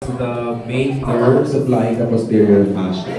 The main nerve supplying the posterior fascia.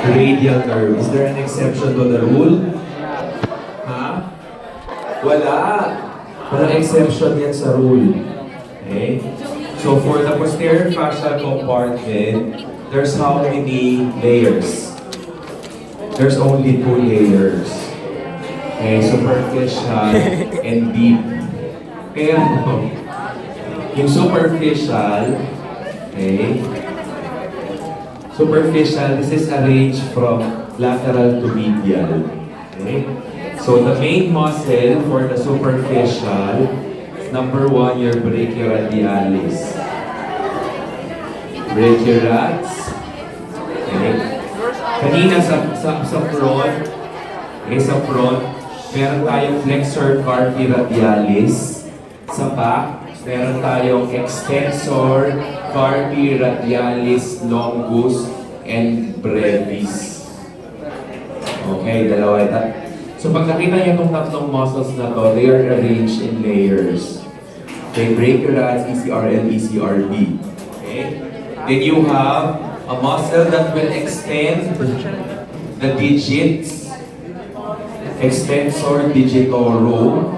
Radial nerve. Is there an exception to the rule? Ha? Wala. Walang exception yan sa rule. Okay? So for the posterior fascial compartment, there's how many layers? There's only 2 layers. Okay, superficial and deep. Kaya yung superficial, okay, superficial, this is arranged from lateral to medial. Okay? So the main muscle for the superficial is number 1, your brachioradialis. Brachioradialis. Okay. Kanina sa front, okay, sa front, meron tayong flexor carpi radialis. Sa back, meron tayong extensor carpi radialis longus and brevis. Okay, dalawa ito. So pag nakita niyo itong tatlong muscles na to, they are arranged in layers. Okay, brachioradialis, ECRL, ECRB. Okay? Then you have a muscle that will extend the digits, extensor digitorum,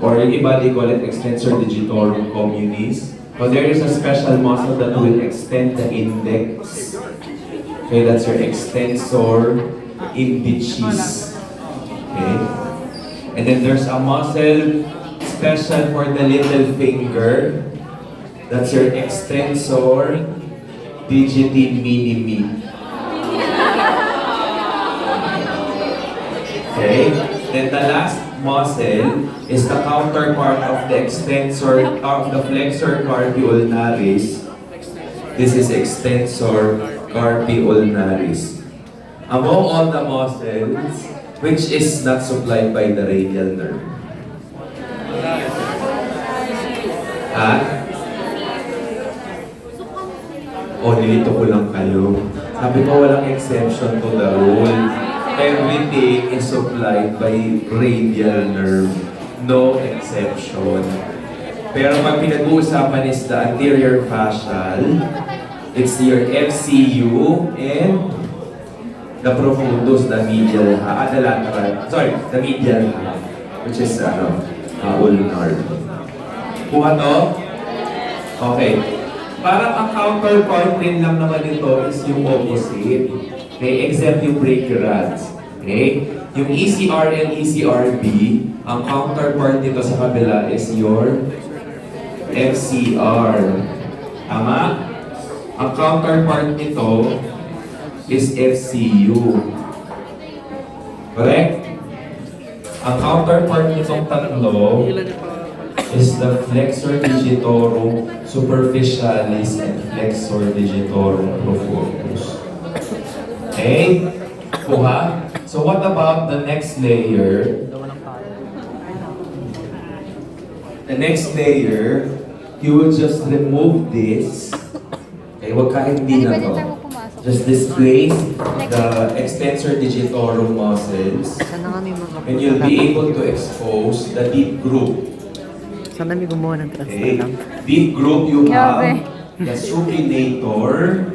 or yung iba they call it extensor digitorum communis. So there is a special muscle that will extend the index. Okay, that's your extensor indicis. Okay? And then there's a muscle special for the little finger. That's your extensor digiti minimi. Okay? Then the last muscle is the counterpart of the extensor of the flexor carpi ulnaris. This is extensor carpi ulnaris. Among all the muscles, which is not supplied by the radial nerve? Ha? O, nilito ko lang kayo. Sabi ko walang exception to the rule. Everything is supplied by radial nerve. No exception. Pero pag pinag-uusapan is the anterior fascial, it's your FCU and the profundus, the medial half, the lateral, sorry, the medial half, which is ulnar. Kuha to? Okay. Parang ang counterpart rin lang naman ito is yung opposite. Okay, except yung brachioradialis. Okay? Yung ECRL, ECRB, ang counterpart nito sa kabila is your FCR. Tama? Ang counterpart nito is FCU. Correct? Ang counterpart nitong tatlo is the flexor digitorum superficialis and flexor digitorum profundus. Okay? Kuha? So what about the next layer? The next layer, you will just remove this. Okay, wag kahit hindi na to. Just displace the extensor digitorum muscles. And you'll be able to expose the deep group. Sana may gumawa ng Okay. transfer lang. Deep group, you have the supinator.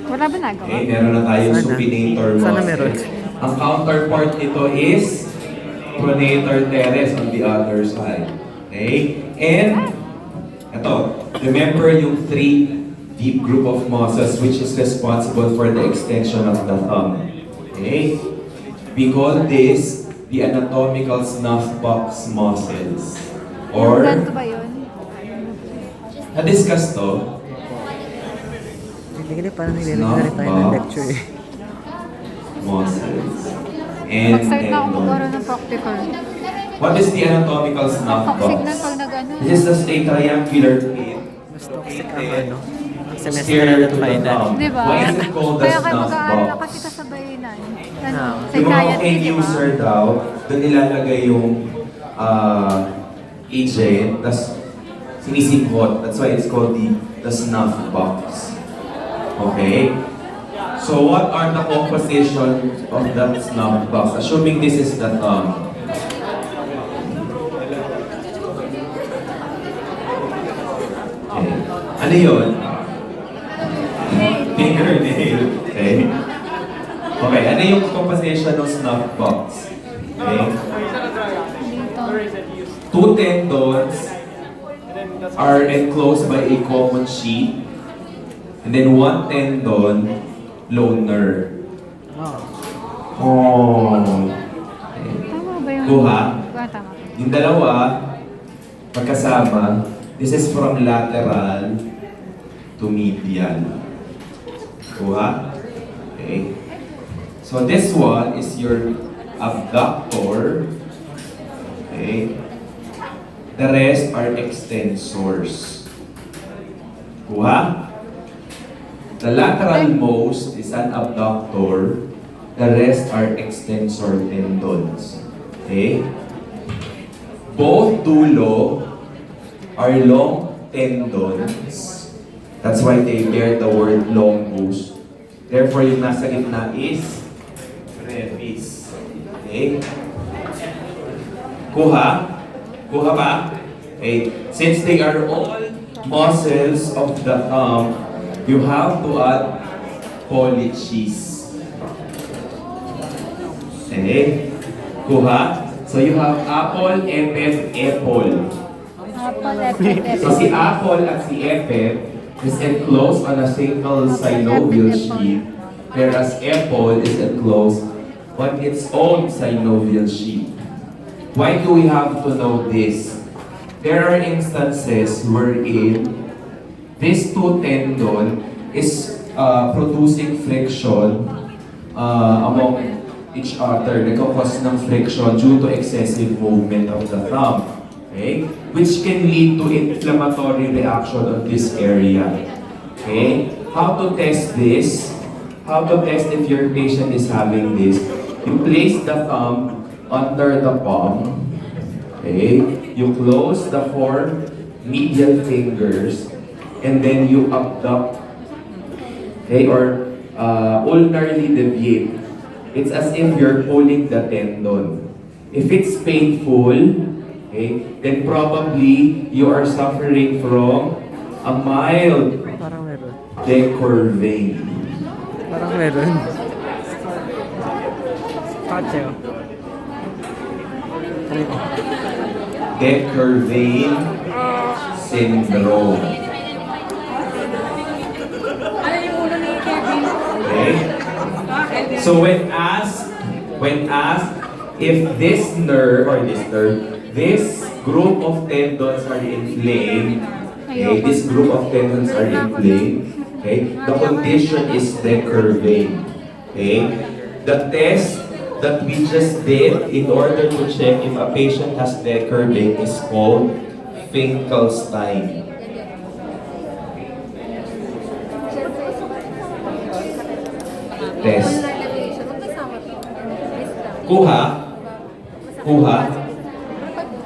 Wala ba nagawa? Okay, meron na tayong Sana. supinator Sana muscle. meron. Ang counterpart nito is pronator teres on the other side. Okay? And, ito, remember yung 3 deep group of muscles which is responsible for the extension of the thumb. Okay? We call this the anatomical snuff box muscles. Or, Ganito ba yun? na-discuss to, Hindi parang nililagay tayo ng lecture eh. muscles. And, Mag-start na ako tendon. mag-aaral ng practical. What is the anatomical snuff Toxic box? na pag nag-ano. This is just a triangular pit. Mas toxic ang ano. Ang semester Posterior na to the final. thumb. Di ba? Why is it called the Kaya kayo snuff mag-aaral na box? kasi kasabay na. Ano? Yung mga Psychiatry, end di ba? user daw, doon nilalagay yung agent, tas sinisimpot. That's why it's called the snuff box. Okay? So what are the composition of that snuff box? Assuming this is the thumb. Ano yun? Fingernail. Okay. Okay, ano yung composition ng snuff box? Okay. Two tendons are enclosed by a common sheath, and then one tendon, loner. Oh. Okay. Tama ba yung... Kuha. Tama. Yung dalawa, magkasama, this is from lateral to medial. Kuha. Okay. So this one is your abductor. Okay. The rest are extensors. Kuha. The lateral most is an abductor. The rest are extensor tendons. Okay. Both dulo are long tendons. That's why they bear the word longus. Therefore, yung nasa gitna is brevis. Okay? Kuha? Kuha pa? Okay. Since they are all muscles of the thumb, you have to add polyches. Okay? Kuha? So you have apple, epep, apple. So si apple at si epep is enclosed on a single synovial sheath, whereas apple is enclosed on its own synovial sheath. Why do we have to know this? There are instances wherein this two tendon is producing friction among each other. Nagkakos ng friction due to excessive movement of the thumb. Okay? Which can lead to inflammatory reaction on this area. Okay? How to test this? How to test if your patient is having this? You place the thumb under the palm. Okay? You close the four medial fingers and then you abduct. Okay? Or ulnarly deviate. It's as if you're pulling the tendon. If it's painful, okay, then probably you are suffering from a mild Parang meron. decurvain. Parang meron. Kache. Decurvain syndrome. Okay? So when asked if this nerve or this group of tendons are inflamed, okay, this group of tendons are inflamed, okay, the condition is decurvain. Okay? The test that we just did in order to check if a patient has decurvain is called Finkelstein. Test. Kuha? Kuha?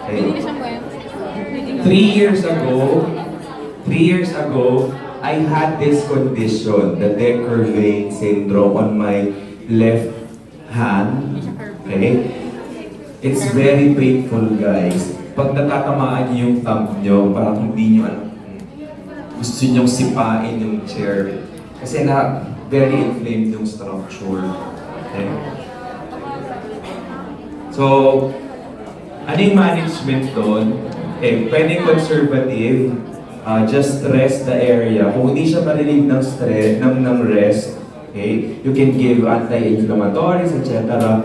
Okay. 3 years ago, I had this condition, the Decurvain syndrome on my left hand. Okay? It's very painful, guys. Pag natatamaan niyo yung thumb niyo, parang hindi niyo gusto niyong sipain yung chair. Kasi very inflamed yung structure. Okay? So, ano yung management doon? Okay, pwedeng conservative, just rest the area. Kung hindi siya marinig ng stress, ng rest, okay, you can give anti-inflammatories, etc.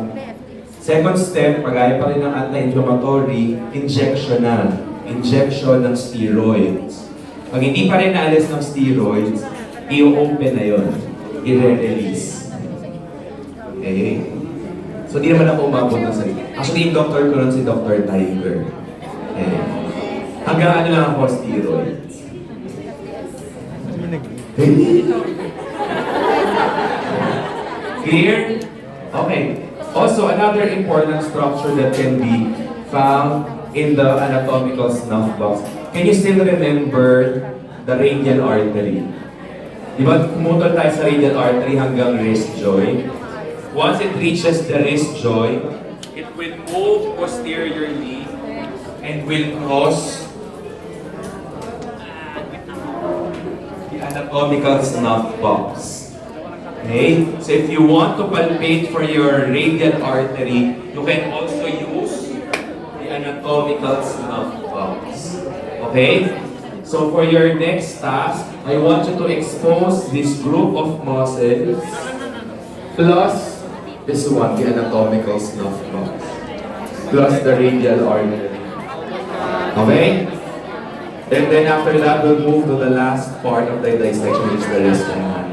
Second step, pagaya pa rin ng anti-inflammatory, injection ng steroids. Pag hindi pa rin naalis ng steroids, i-open na yun, i-release. Okay? So, di naman ako umabot ng salita. Actually, yung doctor ko nun si Dr. Tiger. Okay. Hanggang ano lang ako, steroids. Clear? Okay. Also, another important structure that can be found in the anatomical snuff box. Can you still remember the radial artery? Di ba, pumutol tayo sa radial artery hanggang wrist joint? Once it reaches the wrist joint, it will move posteriorly and will cross anatomical snuff box. Okay? So if you want to palpate for your radial artery, you can also use the anatomical snuff box. Okay? So for your next task, I want you to expose this group of muscles plus this one, the anatomical snuff box, plus the radial artery. Okay? And then after that, we'll move to the last part of the dissection, which is the wrist and hand.